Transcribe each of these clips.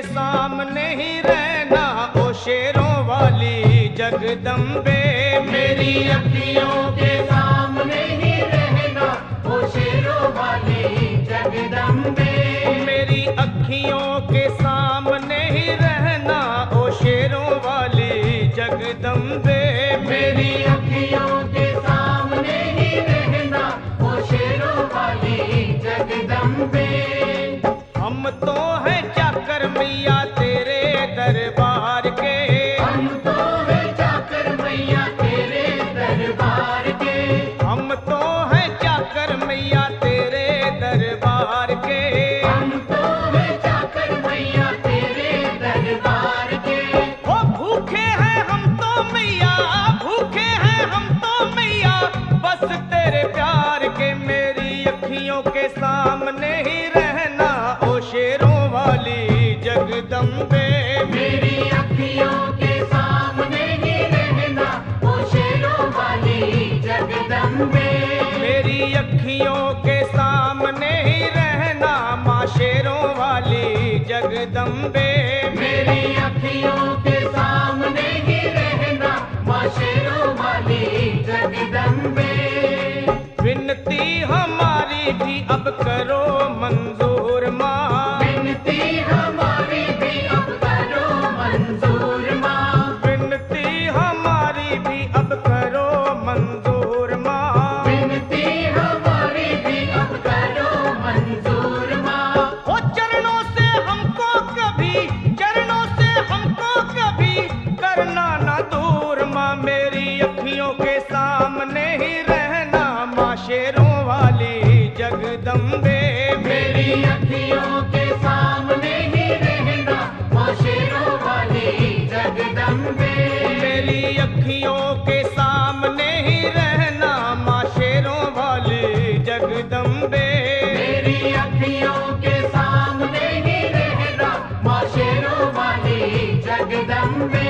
के सामने ही रहना ओ शेरों वाली जगदम्बे। मेरी अखियों के सामने ही रहना ओ शेरों वाली जगदम्बे। मेरी अखियों के सामने ही रहना ओ शेरों वाली जगदम्बे। मेरी अखियों के सामने ही रहना ओ शेरों वाली जगदम्बे। हम तो हैं चाकर मैया तेरे दरबार के। हम तो हैं चाकर मैया तेरे दरबार के। हम तो हैं चाकर मैया तेरे दरबार के। हम तो हैं चाकर मैया तेरे दरबार के। ओ भूखे हैं हम तो मैया, भूखे हैं हम तो मैया, बस तेरे प्यार के। मेरी अखियों के सामने ही रहना ओ शेरों वाली जगदम्बे। मेरी अखियों के सामने ही रहना ओ शेरों वाली जगदम्बे। मेरी अखियों के सामने ही रहना माँ शेरों वाली जगदम्बे। मेरी अखियों के सामने ही रहना माँ शेरों वाली जगदम्बे। विनती हमारी भी अब करो मंजूर माँ। विनती हमारी भी अब करो मंजूर माँ। विनती हमारी भी अब करो मंजूर माँ। विनती हमारी भी अब करो मंजूर माँ। ओ चरणों से हमको कभी, चरणों से हमको कभी करना ना दूर माँ। मेरी अखियों के सामने ही रहना माँ शेरों वाली जगदम्बे। मेरी अखियों के सामने ही रहना माँ शेरों वाली जगदम्बे। मेरी अखियों के सामने ही रहना माँ शेरों वाली जगदम्बे। मेरी अखियों के सामने ही रहना माँ शेरों वाली जगदम्बे।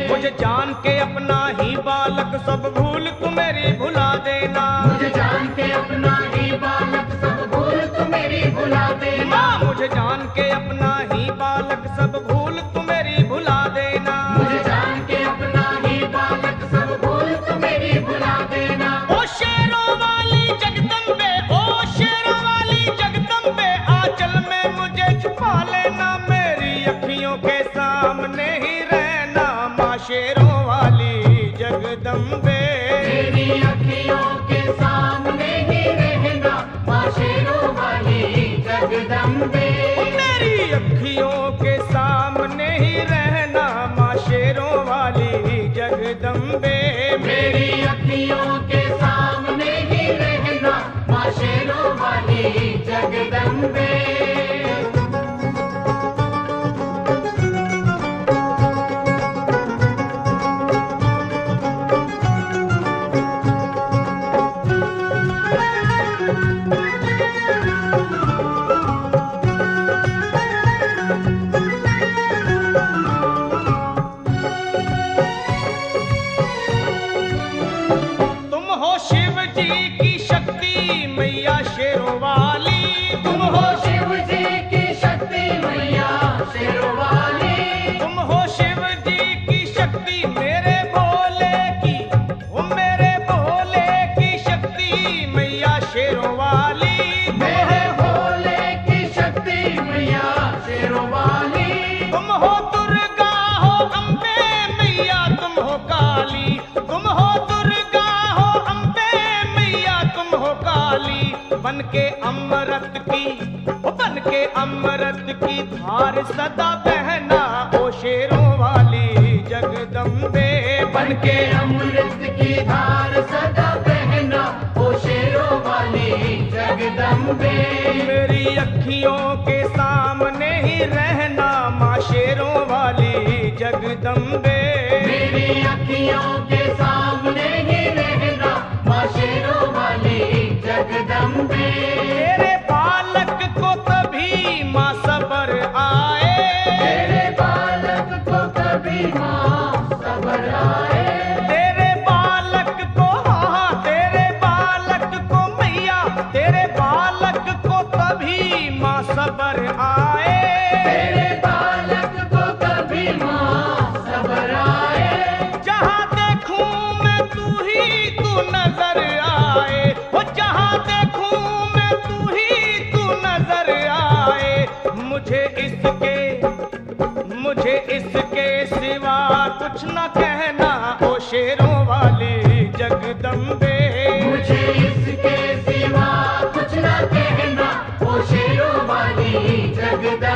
मुझे जान के अपना ही बालक सब भूल तू मेरी भुला देना। मुझे जान के अपना ही बालक सब भूल तू मेरी भुला देना। मुझे जान के अपना ही बालक सब भूल तू मेरी भुला देना। मुझे जान के अपना ही बालक सब भूल तू मेरी भुला देना। ओ शेरों वाली जगदम्बे, ओ शेरों वाली जगदम्बे, आंचल में मुझे छुपा लेना। मेरी अखियों के सामने ही रहना माँ शेरों वाली जगदम्बे। मेरी अखियों के सामने ही रहना माँ शेरों वाली जगदम्बे। मेरी अखियों के सामने ही रहना माँ शेरों वाली जगदम्बे। मेरी अखियों के सामने ही रहना माँ शेरों वाली जगदम्बे। तुम हो शिव जी की शक्ति मैया शेरों वाली। तुम हो शिव जी की शक्ति मैया शेरों वाली। तुम हो शिव जी की शक्ति मेरे भोले की, वो मेरे भोले की शक्ति मैया शेरों वाली। मेरे भोले की शक्ति मैया शेरों वाली। तुम हो दुर्गा हो अम्बे मैया तुम हो काली। तुम हो दुर्गा हो अम्बे मैया तुम हो काली। बन के अमृत की, ओ बन के अमृत की धार सदा बहना ओ शेरों वाली जगदम्बे। बन के अमृत की धार सदा बहना ओ शेरों वाली जगदम्बे। मेरी अखियों के सामने ही रहना माँ शेरों वाली जगदम्बे। मेरी अखियों के सामने ही रहना माँ शेरों वाली जगदम्बे। तेरे बालक को तभी माँ सबर आए। तेरे बालक को कभी माँ सबर आए। तेरे बालक को, हाँ तेरे बालक को मैया, तेरे बालक को तभी माँ सबर आए। तेरे बालक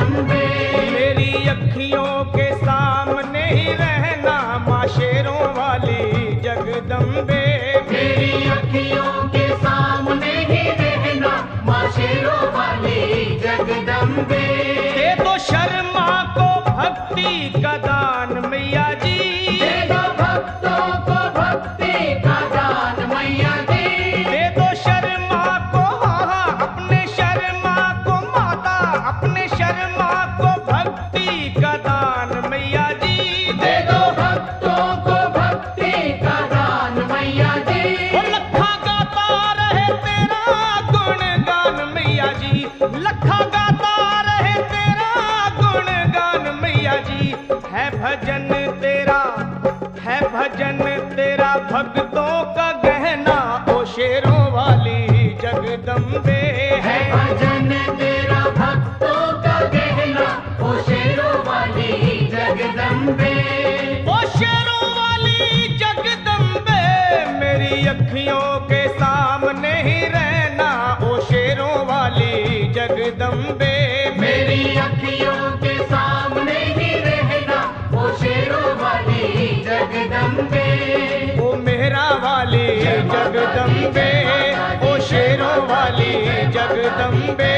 जगदम्बे मेरी अखियों के सामने ही रहना माँ शेरों वाली जगदम्बे। मेरी अखियों के सामने ही रहना माँ शेरों वाली जगदम्बे। दे दो शर्मा को भक्ति का दान मैया जी, दे दो भक्तों को भक्ति का दान मैया जी। दे दो शर्मा को अपने शर्मा को माता, अपने शर्मा को भक्ति का दान मैया जी। दे दो भक्तों को भक्ति का दान मैया जी। वो लखा गाता रहे तेरा गुणगान मैया जी, लखा गाता रहे तेरा गुणगान मैया जी। है भजन तेरा, है भजन तेरा भक्तों का गहना ओ शेरों वाली जगदम्बे। है भजन तेरा भक्तों का गहना ओ शेरों वाली जगदम्बे। ओ शेरों वाली जगदम्बे मेरी अखियों के सामने ही रहना ओ शेरों वाली जगदम्बे। मेरी अखियों के सामने ही रहना ओ शेरों वाली जगदम्बे। ओ मेहरा वाली जगदम्बे, ओ शेरों वाली जगदम्बे।